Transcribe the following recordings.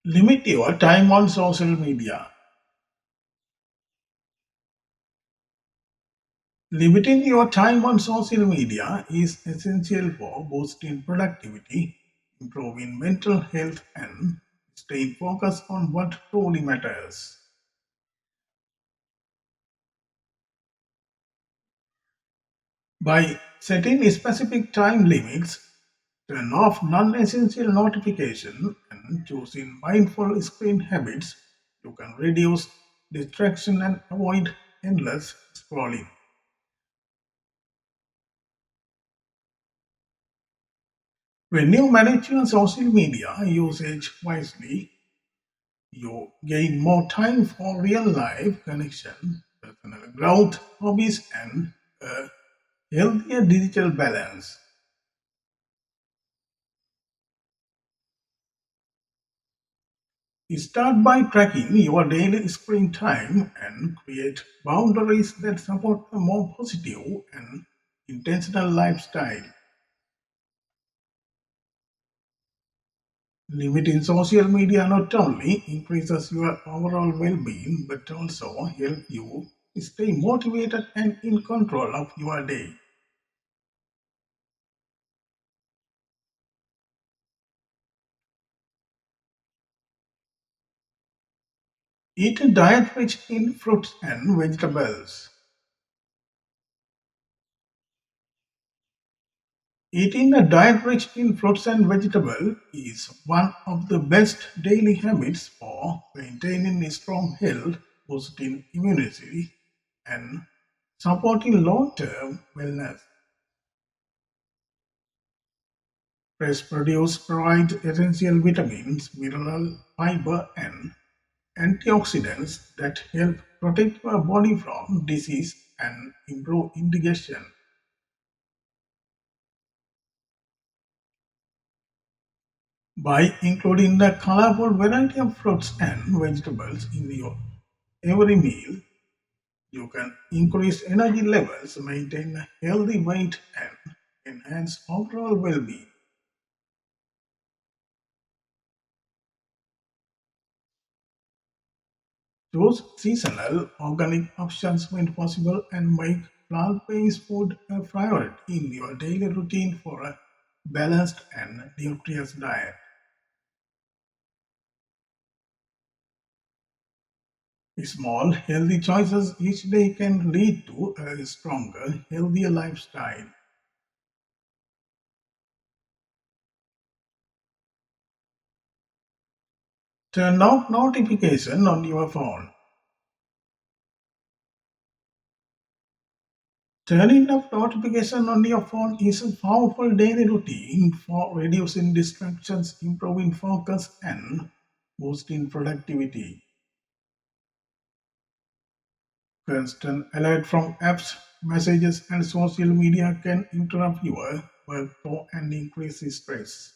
Limit your time on social media. Limiting your time on social media is essential for boosting productivity, improving mental health, and staying focused on what truly matters. By setting specific time limits, turn off non-essential notifications, and choosing mindful screen habits, you can reduce distraction and avoid endless scrolling. When you manage your social media usage wisely, you gain more time for real life connection, personal growth, hobbies, and a healthier digital balance. Start by tracking your daily screen time and create boundaries that support a more positive and intentional lifestyle. Limiting social media not only increases your overall well-being but also help you stay motivated and in control of your day. Eat a diet rich in fruits and vegetables. Eating a diet rich in fruits and vegetables is one of the best daily habits for maintaining a strong health, boosting immunity, and supporting long-term wellness. Fresh produce provides essential vitamins, mineral, fiber, and antioxidants that help protect your body from disease and improve indigestion. By including the colorful variety of fruits and vegetables in your every meal, you can increase energy levels, maintain a healthy weight, and enhance overall well-being. Choose seasonal organic options when possible and make plant-based food a priority in your daily routine for a balanced and nutritious diet. Small, healthy choices each day can lead to a stronger, healthier lifestyle. Turn off notification on your phone. Turning off notification on your phone is a powerful daily routine for reducing distractions, improving focus, and boosting productivity. Constant alert from apps, messages, and social media can interrupt your workflow and increase stress.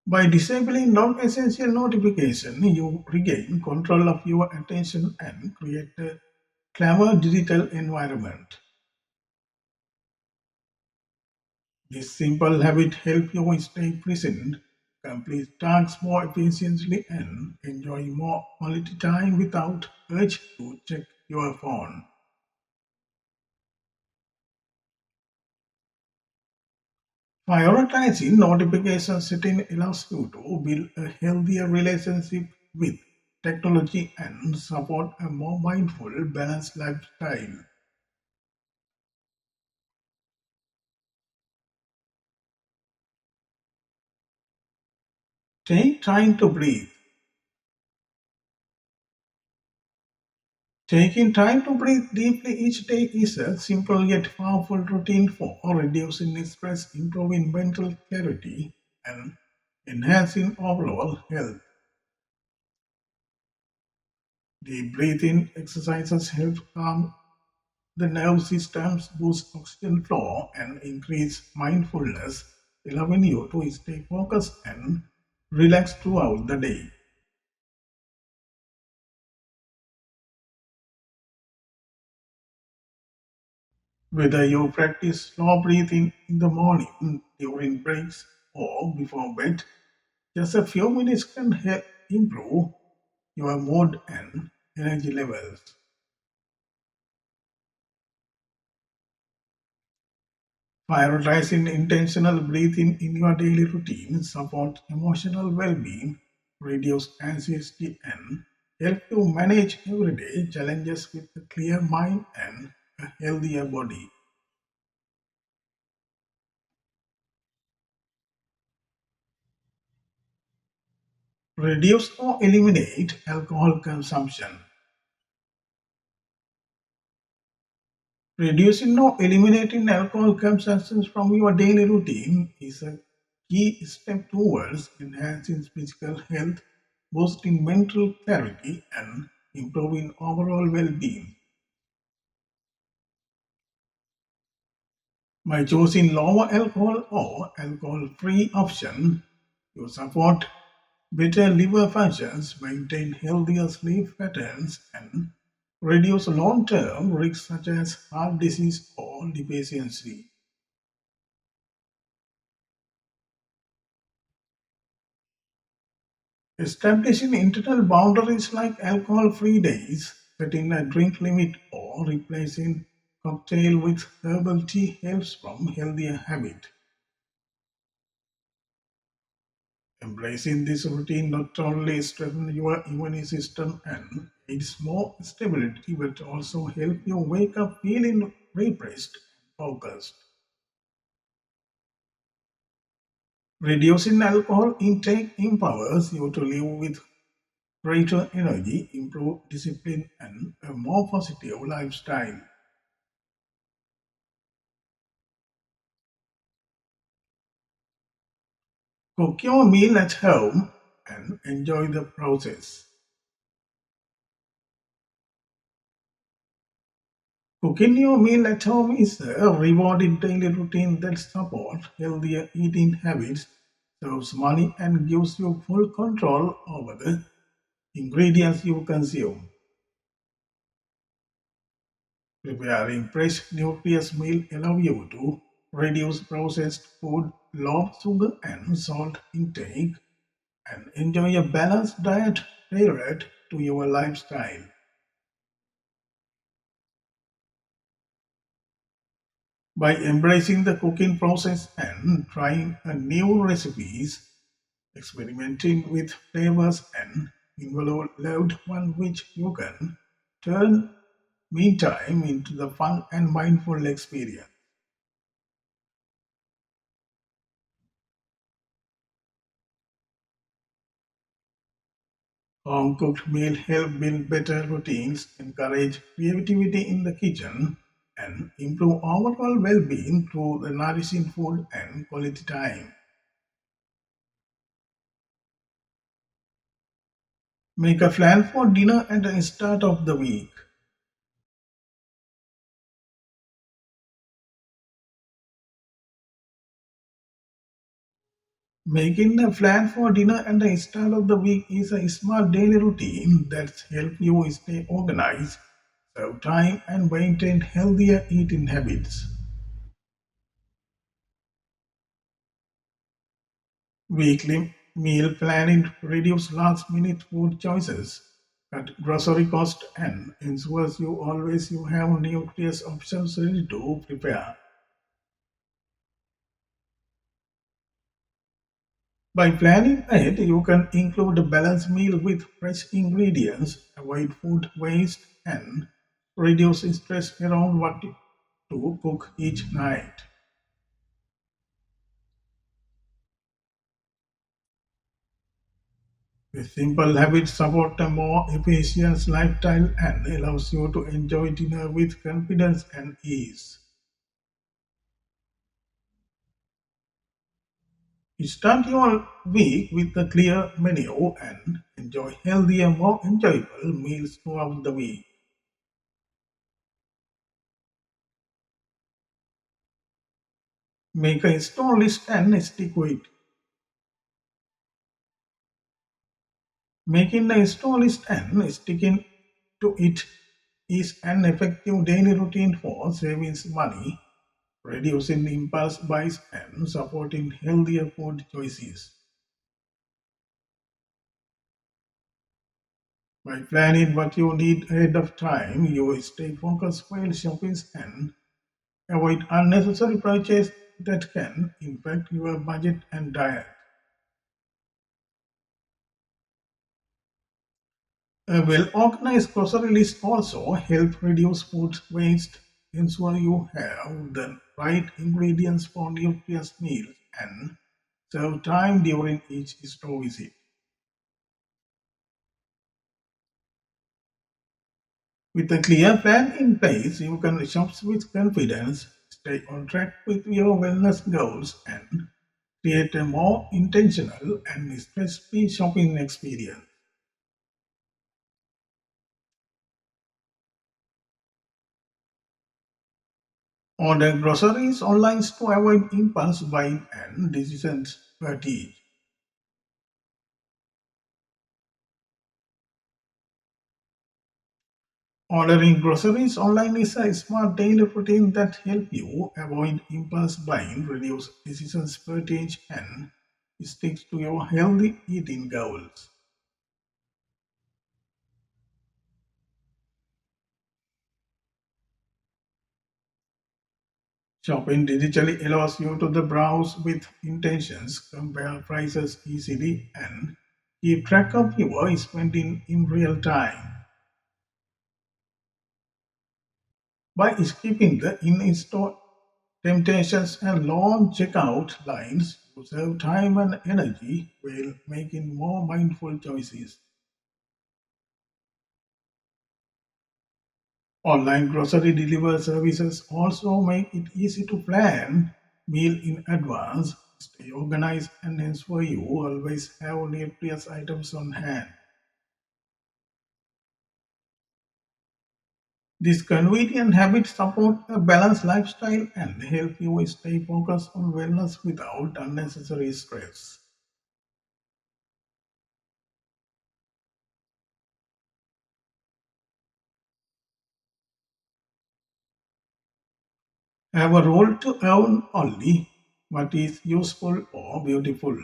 By disabling non-essential notification, you regain control of your attention and create a clever digital environment. This simple habit helps you stay present, complete tasks more efficiently, and enjoy more quality time without urge to check your phone. Prioritizing notification setting allows you to build a healthier relationship with technology and support a more mindful, balanced lifestyle. Take time to breathe. Taking time to breathe deeply each day is a simple yet powerful routine for reducing stress, improving mental clarity, and enhancing overall health. Deep breathing exercises help calm the nerve systems, boost oxygen flow, and increase mindfulness, allowing you to stay focused and relaxed throughout the day. Whether you practice slow breathing in the morning, during breaks, or before bed, just a few minutes can help improve your mood and energy levels. Prioritizing intentional breathing in your daily routine support emotional well-being, reduce anxiety, and help you manage everyday challenges with a clear mind and a healthier body. Reduce or eliminate alcohol consumption. Reducing or eliminating alcohol consumption from your daily routine is a key step towards enhancing physical health, boosting mental clarity, and improving overall well being. By choosing lower alcohol or alcohol free option, you support better liver functions, maintain healthier sleep patterns, and reduce long term risks such as heart disease or deficiency. Establishing internal boundaries like alcohol-free days, setting a drink limit, or replacing cocktail with herbal tea helps from healthier habit. Embracing this routine not only strengthens your immune system and aids more stability, but also help you wake up feeling refreshed and focused. Reducing alcohol intake empowers you to live with greater energy, improved discipline, and a more positive lifestyle. Cook your meal at home and enjoy the process. Cooking your meal at home is a rewarding daily routine that supports healthier eating habits, saves money, and gives you full control over the ingredients you consume. Preparing fresh, nutritious meal allow you to reduce processed food, low sugar and salt intake, and enjoy a balanced diet tailored to your lifestyle. By embracing the cooking process and trying a new recipes, experimenting with flavors and involve loved one which you can turn meantime into the fun and mindful experience. Home cooked meal help build better routines, encourage creativity in the kitchen, and improve overall well-being through the nourishing food and quality time. Make a plan for dinner at the start of the week. Making a plan for dinner at the start of the week is a smart daily routine that helps you stay organized, save time, and maintain healthier eating habits. Weekly meal planning reduces last minute food choices, cut grocery cost, and ensures you have nutritious options ready to prepare. By planning ahead, you can include a balanced meal with fresh ingredients, avoid food waste, and reduce stress around what to cook each night. This simple habit support a more efficient lifestyle and allows you to enjoy dinner with confidence and ease. Start your week with a clear menu and enjoy healthier, more enjoyable meals throughout the week. Make a store list and stick with it. Making a store list and sticking to it is an effective daily routine for saving money, reducing impulse buys and supporting healthier food choices. By planning what you need ahead of time, you stay focused while shopping and avoid unnecessary purchases that can impact your budget and diet. A well-organized grocery list also helps reduce food waste, ensure you have the right ingredients for nutritious meals, and save time during each store visit. With a clear plan in place, you can shop with confidence, stay on track with your wellness goals, and create a more intentional and stress-free shopping experience. Order groceries online to avoid impulse buying and decisions fatigue. Ordering groceries online is a smart daily routine that helps you avoid impulse buying, reduce decisions fatigue, and stick to your healthy eating goals. Shopping digitally allows you to browse with intentions, compare prices easily, and keep track of your spending in real time. By skipping the in-store temptations and long checkout lines, you save time and energy while making more mindful choices. Online grocery delivery services also make it easy to plan meal in advance, stay organized, and ensure you always have nutritious items on hand. These convenient habits support a balanced lifestyle and help you stay focused on wellness without unnecessary stress. Have a role to earn only what is useful or beautiful.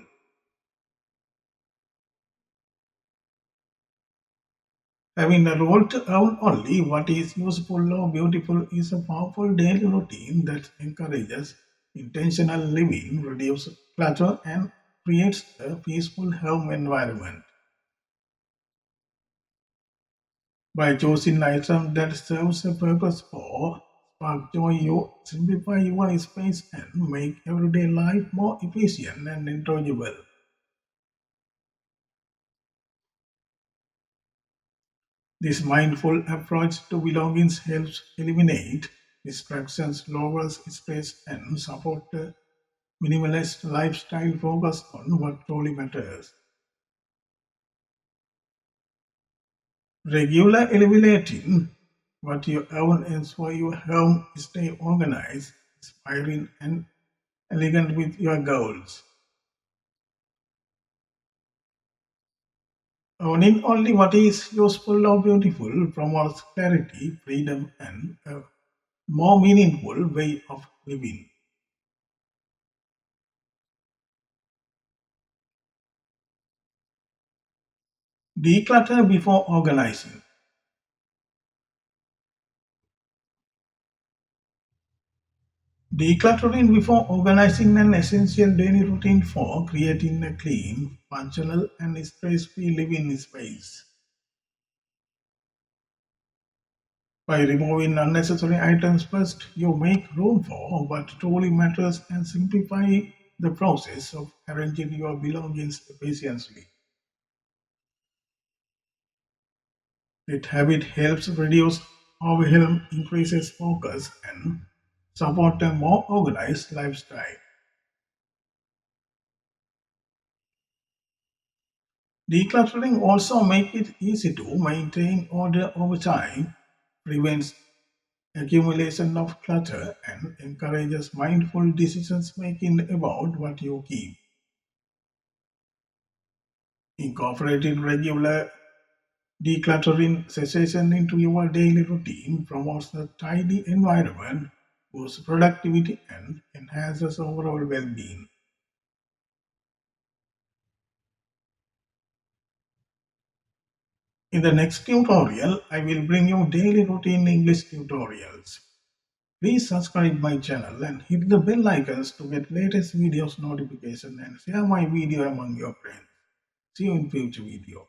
Having a role to earn only what is useful or beautiful is a powerful daily routine that encourages intentional living, reduces clutter, and creates a peaceful home environment. By choosing items that serves a purpose or spark joy, you simplify your space and make everyday life more efficient and enjoyable. This mindful approach to belongings helps eliminate distractions, lowers stress, and support a minimalist lifestyle focused on what truly matters. Regular eliminating what you own ensure your home stay organized, inspiring, and elegant with your goals. Owning only what is useful or beautiful promotes clarity, freedom, and a more meaningful way of living. Declutter before organizing. Decluttering before organizing an essential daily routine for creating a clean, functional, and stress-free living space. By removing unnecessary items first, you make room for what truly matters and simplify the process of arranging your belongings efficiently. That habit helps reduce overwhelm, increases focus, and support a more organized lifestyle. Decluttering also makes it easy to maintain order over time, prevents accumulation of clutter, and encourages mindful decisions making about what you keep. Incorporating regular decluttering sessions into your daily routine promotes a tidy environment boosts productivity, and enhances overall well-being. In the next tutorial, I will bring you daily routine English tutorials. Please subscribe my channel and hit the bell icons to get latest videos notification and share my video among your friends. See you in future video.